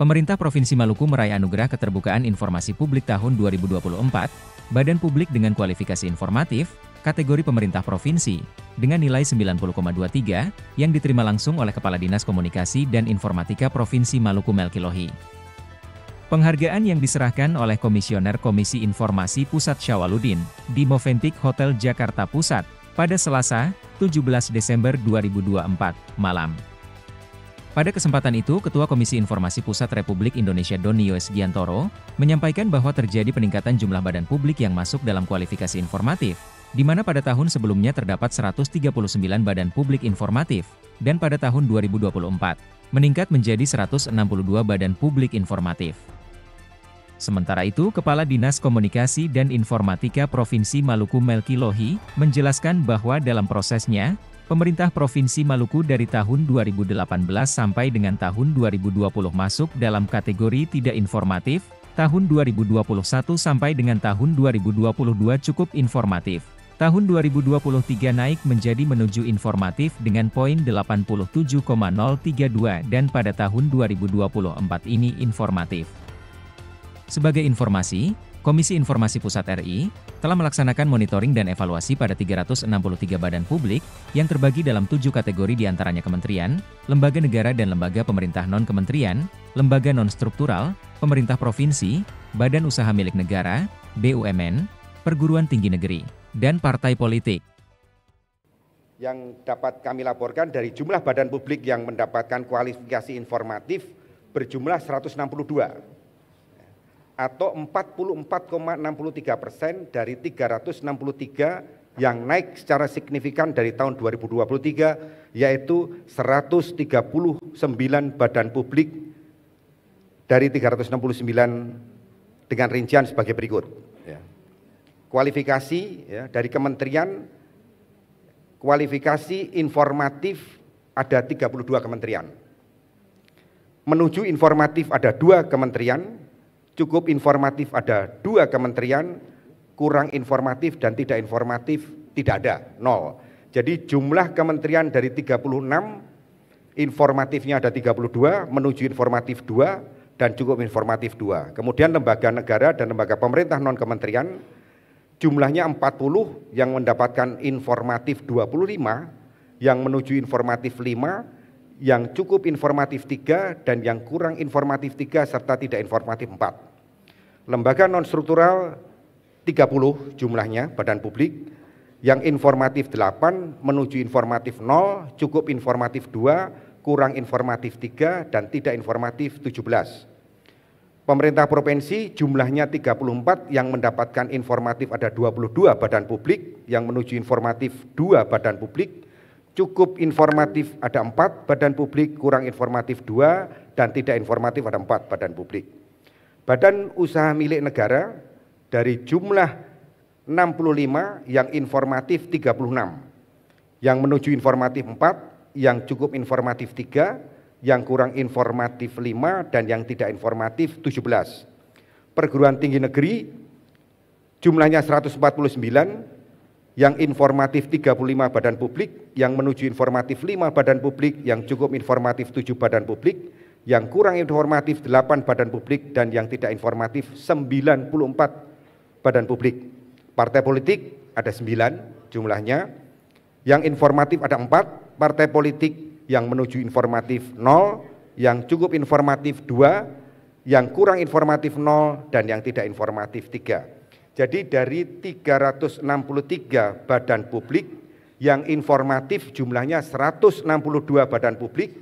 Pemerintah Provinsi Maluku meraih Anugerah Keterbukaan Informasi Publik tahun 2024, Badan Publik dengan kualifikasi informatif, kategori pemerintah provinsi, dengan nilai 90,23, yang diterima langsung oleh Kepala Dinas Komunikasi dan Informatika Provinsi Maluku Melki Lohi. Penghargaan yang diserahkan oleh Komisioner Komisi Informasi Pusat Syawaludin, di Movenpick Hotel Jakarta Pusat, pada Selasa, 17 Desember 2024, malam. Pada kesempatan itu, Ketua Komisi Informasi Pusat Republik Indonesia Doni Yosgiantoro, menyampaikan bahwa terjadi peningkatan jumlah badan publik yang masuk dalam kualifikasi informatif, di mana pada tahun sebelumnya terdapat 139 badan publik informatif, dan pada tahun 2024, meningkat menjadi 162 badan publik informatif. Sementara itu, Kepala Dinas Komunikasi dan Informatika Provinsi Maluku Melki Lohi, menjelaskan bahwa dalam prosesnya, pemerintah Provinsi Maluku dari tahun 2018 sampai dengan tahun 2020 masuk dalam kategori tidak informatif, tahun 2021 sampai dengan tahun 2022 cukup informatif, tahun 2023 naik menjadi menuju informatif dengan poin 87,032 dan pada tahun 2024 ini informatif. Sebagai informasi, Komisi Informasi Pusat RI telah melaksanakan monitoring dan evaluasi pada 363 badan publik yang terbagi dalam 7 kategori diantaranya kementerian, lembaga negara dan lembaga pemerintah non-kementerian, lembaga non-struktural, pemerintah provinsi, badan usaha milik negara, BUMN, perguruan tinggi negeri, dan partai politik. Yang dapat kami laporkan dari jumlah badan publik yang mendapatkan kualifikasi informatif berjumlah 162. Atau 44,63% dari 363 yang naik secara signifikan dari tahun 2023, yaitu 139 badan publik dari 369 dengan rincian sebagai berikut. Kualifikasi dari kementerian, kualifikasi informatif ada 32 kementerian. Menuju informatif ada 2 kementerian, cukup informatif ada 2 kementerian, kurang informatif dan tidak informatif tidak ada, 0. Jadi jumlah kementerian dari 36, informatifnya ada 32, menuju informatif 2, dan cukup informatif 2. Kemudian lembaga negara dan lembaga pemerintah non-kementerian, jumlahnya 40, yang mendapatkan informatif 25, yang menuju informatif 5, yang cukup informatif 3, dan yang kurang informatif 3, serta tidak informatif 4. Lembaga non-struktural 30 jumlahnya badan publik, yang informatif 8, menuju informatif 0, cukup informatif 2, kurang informatif 3, dan tidak informatif 17. Pemerintah provinsi jumlahnya 34, yang mendapatkan informatif ada 22 badan publik, yang menuju informatif 2 badan publik, cukup informatif ada 4 badan publik, kurang informatif 2, dan tidak informatif ada 4 badan publik. Badan usaha milik negara dari jumlah 65, yang informatif 36, yang menuju informatif 4, yang cukup informatif 3, yang kurang informatif 5, dan yang tidak informatif 17. Perguruan tinggi negeri jumlahnya 149, yang informatif 35 badan publik, yang menuju informatif 5 badan publik, yang cukup informatif 7 badan publik, yang kurang informatif 8 badan publik, dan yang tidak informatif 94 badan publik. Partai politik ada 9 jumlahnya, yang informatif ada 4, partai politik yang menuju informatif 0, yang cukup informatif 2, yang kurang informatif 0, dan yang tidak informatif 3. Jadi dari 363 badan publik, yang informatif jumlahnya 162 badan publik,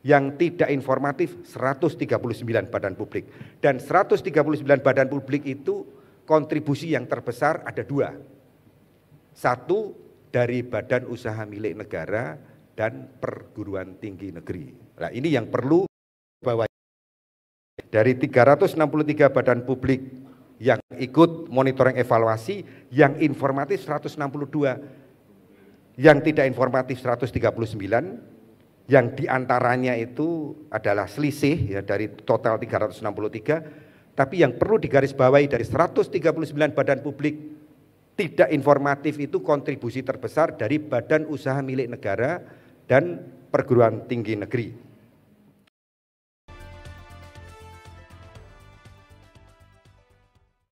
yang tidak informatif 139 badan publik. Dan 139 badan publik itu kontribusi yang terbesar ada 2. 1 dari badan usaha milik negara dan perguruan tinggi negeri. Nah, ini yang perlu bahwa dari 363 badan publik yang ikut monitoring evaluasi, yang informatif 162, yang tidak informatif 139, yang diantaranya itu adalah selisih ya dari total 363, tapi yang perlu digarisbawahi dari 139 badan publik tidak informatif itu kontribusi terbesar dari badan usaha milik negara dan perguruan tinggi negeri.